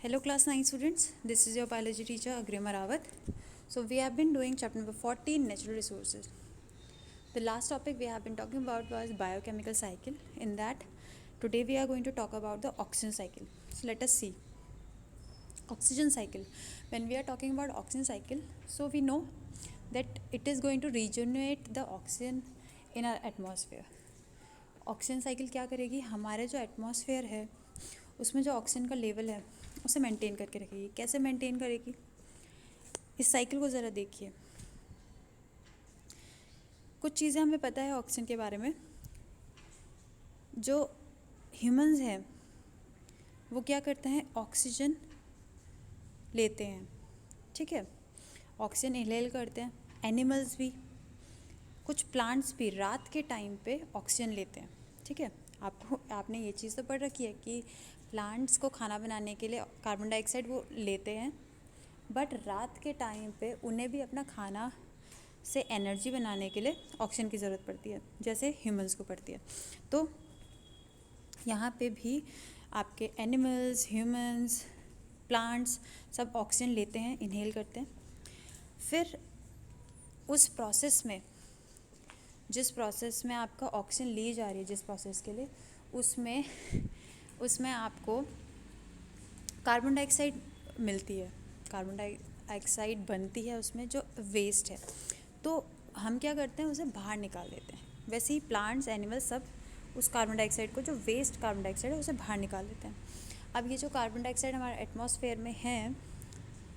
Hello class 9 students, this is your biology teacher Agrima Rawat. So we have been doing chapter number 14 natural resources. The last topic we have been talking about was biochemical cycle. In that today we are going to talk about the oxygen cycle. So let us see. Oxygen cycle. When we are talking about oxygen cycle, so we know that it is going to regenerate the oxygen in our atmosphere. Oxygen cycle क्या करेगी, हमारे जो atmosphere है उसमें जो oxygen का level है उसे मेंटेन करके रखेगी. कैसे मेंटेन करेगी, इस साइकिल को ज़रा देखिए. कुछ चीज़ें हमें पता है ऑक्सीजन के बारे में. जो ह्यूमंस हैं वो क्या करते हैं, ऑक्सीजन लेते हैं. ठीक है, ऑक्सीजन इनहेल करते हैं. एनिमल्स भी, कुछ प्लांट्स भी रात के टाइम पे ऑक्सीजन लेते हैं. ठीक है, आपने ये चीज़ तो पढ़ रखी है कि प्लांट्स को खाना बनाने के लिए कार्बन डाइऑक्साइड वो लेते हैं, बट रात के टाइम पे उन्हें भी अपना खाना से एनर्जी बनाने के लिए ऑक्सीजन की ज़रूरत पड़ती है, जैसे ह्यूमंस को पड़ती है. तो यहाँ पे भी आपके एनिमल्स, ह्यूमंस, प्लांट्स सब ऑक्सीजन लेते हैं, इनहेल करते हैं. फिर उस प्रोसेस में, जिस प्रोसेस में आपका ऑक्सीजन ली जा रही है, जिस प्रोसेस के लिए, उसमें आपको कार्बन डाइऑक्साइड मिलती है. कार्बन डाइऑक्साइड बनती है उसमें, जो वेस्ट है. तो हम क्या करते हैं, उसे बाहर निकाल देते हैं. वैसे ही प्लांट्स, एनिमल्स सब उस कार्बन डाइऑक्साइड को, जो वेस्ट कार्बन डाइऑक्साइड है, उसे बाहर निकाल देते हैं. अब ये जो कार्बन डाइऑक्साइड हमारे एटमॉस्फेयर में है,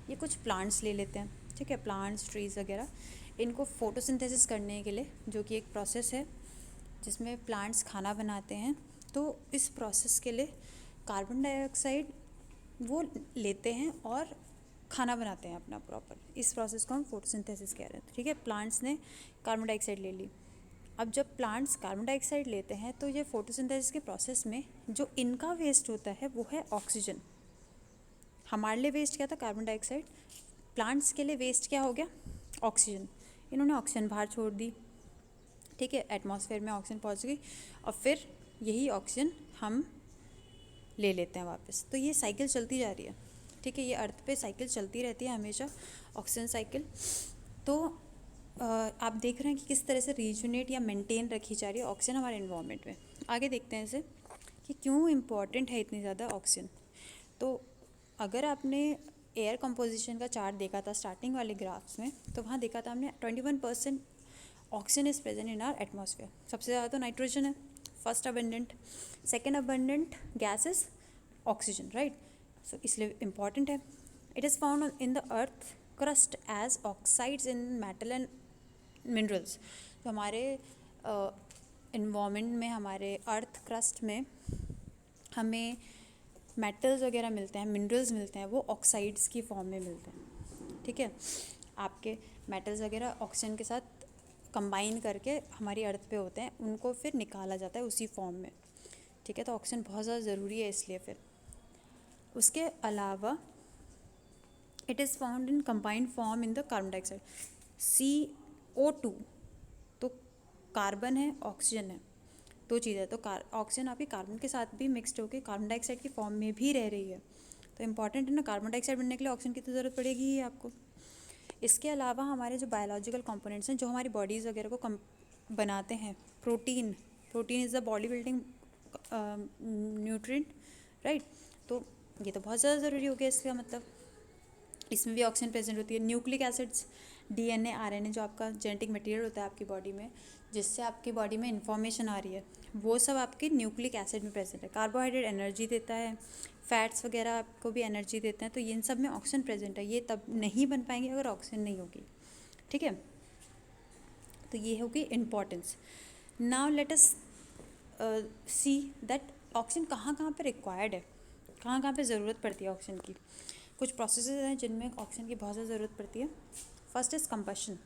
ये कुछ प्लांट्स ले लेते हैं. ठीक है, प्लांट्स, ट्रीज़ वगैरह, इनको फोटोसिंथेसिस करने के लिए, जो कि एक प्रोसेस है जिसमें प्लांट्स खाना बनाते हैं, तो इस प्रोसेस के लिए कार्बन डाइऑक्साइड वो लेते हैं और खाना बनाते हैं अपना प्रॉपर. इस प्रोसेस को हम फोटोसिंथेसिस कह रहे हैं. ठीक है, प्लांट्स ने कार्बन डाइऑक्साइड ले ली. अब जब प्लांट्स कार्बन डाइऑक्साइड लेते हैं तो ये फोटोसिंथेसिस के प्रोसेस में जो इनका वेस्ट होता है वो है ऑक्सीजन. हमारे लिए वेस्ट क्या था, कार्बन डाइऑक्साइड. प्लांट्स के लिए वेस्ट क्या हो गया, ऑक्सीजन. इन्होंने ऑक्सीजन बाहर छोड़ दी. ठीक है, एटमॉस्फेयर में ऑक्सीजन पहुंच गई और फिर यही ऑक्सीजन हम ले लेते हैं वापस. तो ये साइकिल चलती जा रही है. ठीक है, ये अर्थ पे साइकिल चलती रहती है हमेशा, ऑक्सीजन साइकिल. तो आप देख रहे हैं कि किस तरह से रीजनेट या मेंटेन रखी जा रही है ऑक्सीजन हमारे इन्वायरमेंट में. आगे देखते हैं इसे कि क्यों इम्पॉर्टेंट है इतनी ज़्यादा ऑक्सीजन. तो अगर आपने एयर कंपोजिशन का चार्ट देखा था स्टार्टिंग वाले ग्राफ्स में, तो वहाँ देखा था हमने 21% oxygen is present in our atmosphere. सबसे ज़्यादा तो नाइट्रोजन है, first abundant. Second abundant gas is oxygen, right. So इसलिए इम्पॉर्टेंट है. It is found in the earth crust as oxides in metal and minerals. तो हमारे इन्वायरमेंट में, हमारे अर्थ क्रस्ट में हमें मेटल्स वगैरह मिलते हैं, मिनरल्स मिलते हैं, वो ऑक्साइड्स की फॉर्म में मिलते हैं. ठीक है, आपके मेटल्स वगैरह ऑक्सीजन के साथ कंबाइन करके हमारी अर्थ पे होते हैं, उनको फिर निकाला जाता है उसी फॉर्म में. ठीक है, तो ऑक्सीजन बहुत ज़्यादा ज़रूरी है. इसलिए फिर उसके अलावा it is found in combined form in the carbon dioxide, CO2. तो कार्बन है, ऑक्सीजन है, दो चीज़ें. तो ऑक्सीजन आपकी कार्बन के साथ भी मिक्सड होकर कार्बन डाइऑक्साइड की फॉर्म में भी रह रही है. तो इम्पॉर्टेंट है ना, कार्बन डाइऑक्साइड बनने के लिए ऑक्सीजन की तो ज़रूरत पड़ेगी ही आपको. इसके अलावा हमारे जो बायोलॉजिकल कंपोनेंट्स हैं, जो हमारी बॉडीज़ वगैरह को बनाते हैं, protein is the body building nutrient, right. तो ये तो बहुत ज़्यादा ज़रूरी हो गया. इसका मतलब इसमें भी ऑक्सीजन प्रेजेंट होती है. न्यूक्लिक एसिड्स, DNA, RNA, जो आपका जेनेटिक मटेरियल होता है आपकी बॉडी में, जिससे आपकी बॉडी में इंफॉर्मेशन आ रही है, वो सब आपके न्यूक्लिक एसिड में प्रेजेंट है. कार्बोहाइड्रेट एनर्जी देता है, फैट्स वगैरह आपको भी एनर्जी देते हैं. तो इन सब में ऑक्सीजन प्रेजेंट है. ये तब नहीं बन पाएंगे अगर ऑक्सीजन नहीं होगी. ठीक है, तो ये होगी importance. Now let us see that oxygen कहाँ कहाँ पे रिक्वायर्ड है, कहाँ कहाँ पे ज़रूरत पड़ती है ऑक्सीजन की. कुछ प्रोसेसेस हैं जिनमें ऑक्सीजन की बहुत ज़्यादा ज़रूरत पड़ती है. First is combustion.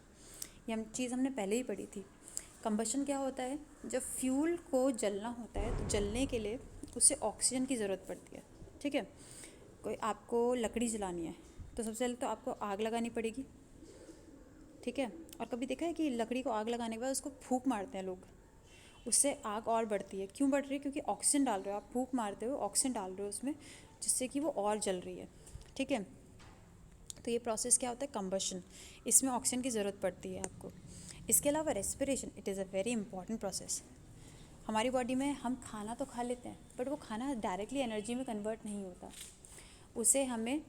ये चीज़ हमने पहले ही पढ़ी थी. कंबशन क्या होता है, जब फ्यूल को जलना होता है तो जलने के लिए उससे ऑक्सीजन की ज़रूरत पड़ती है. ठीक है, कोई आपको लकड़ी जलानी है तो सबसे पहले तो आपको आग लगानी पड़ेगी. ठीक है, और कभी देखा है कि लकड़ी को आग लगाने के बाद उसको फूंक मारते हैं लोग, उससे आग और बढ़ती है. क्यों बढ़ रही है, क्योंकि ऑक्सीजन डाल रहे हो आप, फूंक मारते हो, ऑक्सीजन डाल रहे हो उसमें, जिससे कि वो और जल रही है, ठीक है। तो ये प्रोसेस क्या होता है, कंबशन, इसमें ऑक्सीजन की ज़रूरत पड़ती है आपको। इसके अलावा respiration, it is a very important process. हमारी बॉडी में हम खाना तो खा लेते हैं, बट वो खाना डायरेक्टली एनर्जी में कन्वर्ट नहीं होता, उसे हमें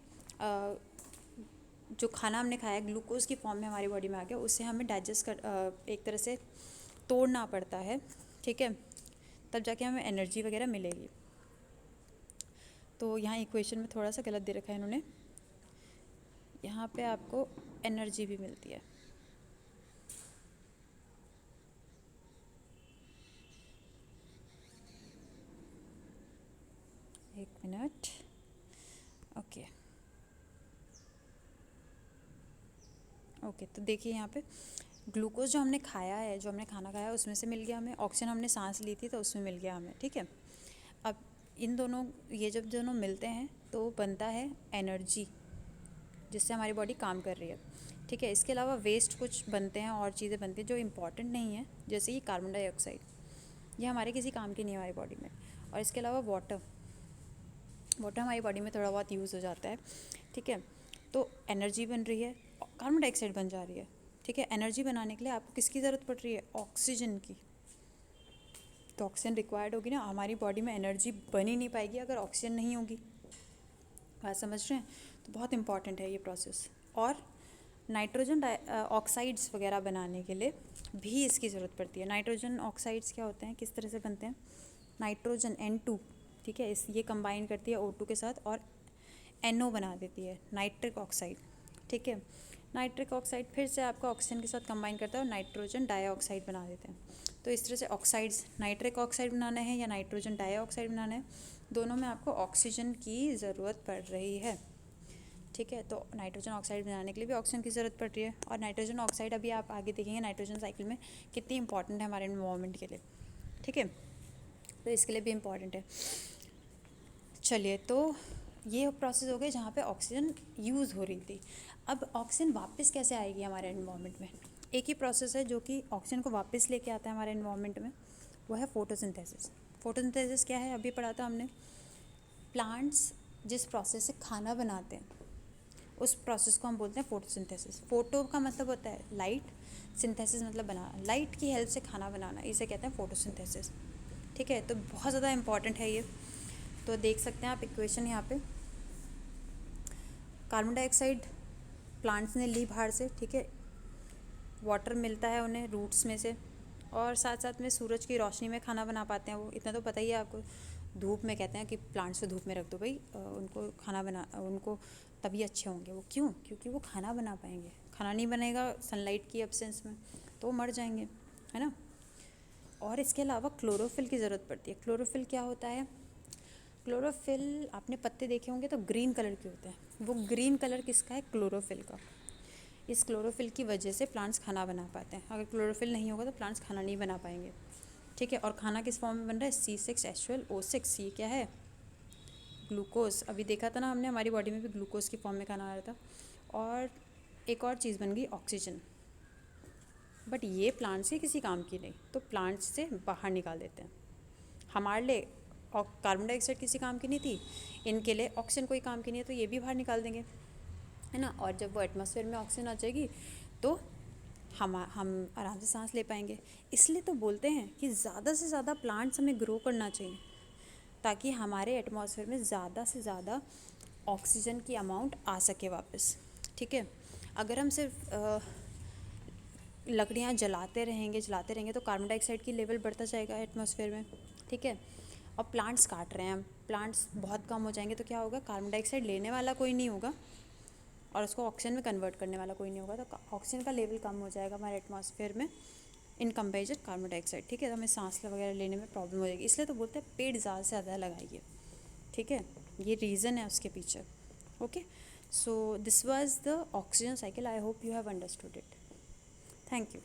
जो खाना हमने खाया ग्लूकोज की फॉर्म में हमारी बॉडी में आ गया, उसे हमें डाइजेस्ट कर एक तरह से तोड़ना पड़ता है, ठीक है, तब जाके हमें एनर्जी वगैरह मिलेगी। तो यहाँ इक्वेशन में थोड़ा सा गलत दे रखा है इन्होंने, यहाँ पे आपको एनर्जी भी मिलती है। एक मिनट, ओके ओके। तो देखिए यहाँ पे ग्लूकोज जो हमने खाया है, जो हमने खाना खाया है उसमें से मिल गया हमें, ऑक्सीजन हमने सांस ली थी तो उसमें मिल गया हमें, ठीक है। अब इन दोनों, ये जब दोनों मिलते हैं तो बनता है एनर्जी, जिससे हमारी बॉडी काम कर रही है, ठीक है। इसके अलावा वेस्ट कुछ बनते हैं और चीज़ें बनती हैं जो इम्पॉर्टेंट नहीं है, जैसे कि कार्बन डाइऑक्साइड, ये हमारे किसी काम की नहीं है हमारी बॉडी में। और इसके अलावा वाटर हमारी बॉडी में थोड़ा बहुत यूज़ हो जाता है, ठीक है। तो एनर्जी बन रही है, कार्बन डाइऑक्साइड बन जा रही है, ठीक है। एनर्जी बनाने के लिए आपको किसकी ज़रूरत पड़ रही है, ऑक्सीजन की। तो ऑक्सीजन रिक्वायर्ड होगी ना, हमारी बॉडी में एनर्जी बन ही नहीं पाएगी अगर ऑक्सीजन नहीं होगी, बात समझ रहे हैं। तो बहुत इंपॉर्टेंट है ये प्रोसेस। और नाइट्रोजन ऑक्साइड्स वगैरह बनाने के लिए भी इसकी ज़रूरत पड़ती है। नाइट्रोजन ऑक्साइड्स क्या होते हैं, किस तरह से बनते हैं, नाइट्रोजन N2, ठीक है, ये कंबाइन करती है O2 के साथ और NO बना देती है, नाइट्रिक ऑक्साइड, ठीक है। नाइट्रिक ऑक्साइड फिर से आपका ऑक्सीजन के साथ कंबाइन करता है और नाइट्रोजन डाइऑक्साइड बना देते हैं। तो इस तरह से ऑक्साइड्स, नाइट्रिक ऑक्साइड बनाना है या नाइट्रोजन डाइऑक्साइड बनाना है, दोनों में आपको ऑक्सीजन की ज़रूरत पड़ रही है, ठीक है। तो नाइट्रोजन ऑक्साइड बनाने के लिए भी ऑक्सीजन की ज़रूरत पड़ रही है। और नाइट्रोजन ऑक्साइड अभी आप आगे देखेंगे नाइट्रोजन साइकिल में कितनी इंपॉर्टेंट है हमारे एनवायरनमेंट के लिए, ठीक है। तो इसके लिए भी इम्पॉर्टेंट है। चलिए, तो ये प्रोसेस हो गए जहाँ पे ऑक्सीजन यूज़ हो रही थी। अब ऑक्सीजन वापस कैसे आएगी हमारे एनवायरनमेंट में, एक ही प्रोसेस है जो कि ऑक्सीजन को वापस लेके आता है हमारे एनवायरनमेंट में, वो है फोटोसिंथेसिस। फोटोसिंथेसिस क्या है, अभी पढ़ा था हमने। प्लांट्स जिस प्रोसेस से खाना बनाते हैं उस प्रोसेस को हम बोलते हैं फोटोसिंथेसिस। फोटो का मतलब होता है लाइट, सिंथेसिस मतलब बनाना, लाइट की हेल्प से खाना बनाना, इसे कहते हैं फोटोसिंथेसिस, ठीक है। तो बहुत ज़्यादा इंपॉर्टेंट है ये। तो देख सकते हैं आप इक्वेशन यहाँ पे, कार्बन डाइऑक्साइड प्लांट्स ने ली बाहर से, ठीक है, वाटर मिलता है उन्हें रूट्स में से, और साथ साथ में सूरज की रोशनी में खाना बना पाते हैं वो, इतना तो पता ही है आपको। धूप में कहते हैं कि प्लांट्स को धूप में रख दो भाई, उनको खाना बना, उनको तभी अच्छे होंगे वो, क्यों, क्योंकि वो खाना बना पाएंगे। खाना नहीं बनेगा सनलाइट की एब्सेंस में तो वो मर जाएंगे, है ना। और इसके अलावा क्लोरोफिल की ज़रूरत पड़ती है। क्लोरोफिल क्या होता है, क्लोरोफिल आपने पत्ते देखे होंगे तो ग्रीन कलर के होते हैं, वो ग्रीन कलर किसका है, क्लोरोफिल का। इस क्लोरोफिल की वजह से प्लांट्स खाना बना पाते हैं, अगर क्लोरोफिल नहीं होगा तो प्लांट्स खाना नहीं बना पाएंगे, ठीक है। और खाना किस फॉर्म में बन रहा है, C6H12O6, ये क्या है, ग्लूकोज। अभी देखा था ना हमने, हमारी बॉडी में भी ग्लूकोज की फॉर्म में खाना आ रहा था। और एक और चीज़ बन गई ऑक्सीजन, बट ये प्लांट्स से किसी काम की नहीं, तो प्लांट्स से बाहर निकाल देते हैं। हमारे लिए कार्बन डाइऑक्साइड किसी काम की नहीं थी, इनके लिए ऑक्सीजन कोई काम की नहीं है, तो ये भी बाहर निकाल देंगे, है ना। और जब वो एटमॉस्फेयर में ऑक्सीजन आ जाएगी तो हम आराम से सांस ले पाएंगे। इसलिए तो बोलते हैं कि ज़्यादा से ज़्यादा प्लांट्स हमें ग्रो करना चाहिए, ताकि हमारे एटमॉस्फेयर में ज़्यादा से ज़्यादा ऑक्सीजन की अमाउंट आ सके वापस, ठीक है। अगर हम सिर्फ लकड़ियाँ जलाते रहेंगे तो कार्बन डाइऑक्साइड की लेवल बढ़ता जाएगा एटमॉस्फेयर में, ठीक है। और प्लांट्स काट रहे हैं हम, प्लांट्स बहुत कम हो जाएंगे तो क्या होगा, कार्बन डाइऑक्साइड लेने वाला कोई नहीं होगा और उसको ऑक्सीजन में कन्वर्ट करने वाला कोई नहीं होगा, तो ऑक्सीजन का लेवल कम हो जाएगा हमारे एटमॉस्फेयर में इन कंपेरिजन कार्बन डाइऑक्साइड, ठीक है। तो हमें सांस वगैरह लेने में प्रॉब्लम हो जाएगी। इसलिए तो बोलते हैं पेड़ ज़्यादा से ज़्यादा लगाइए, ठीक है, ये रीज़न है उसके पीछे, okay. So this was the oxygen cycle, I hope you have understood it, thank you.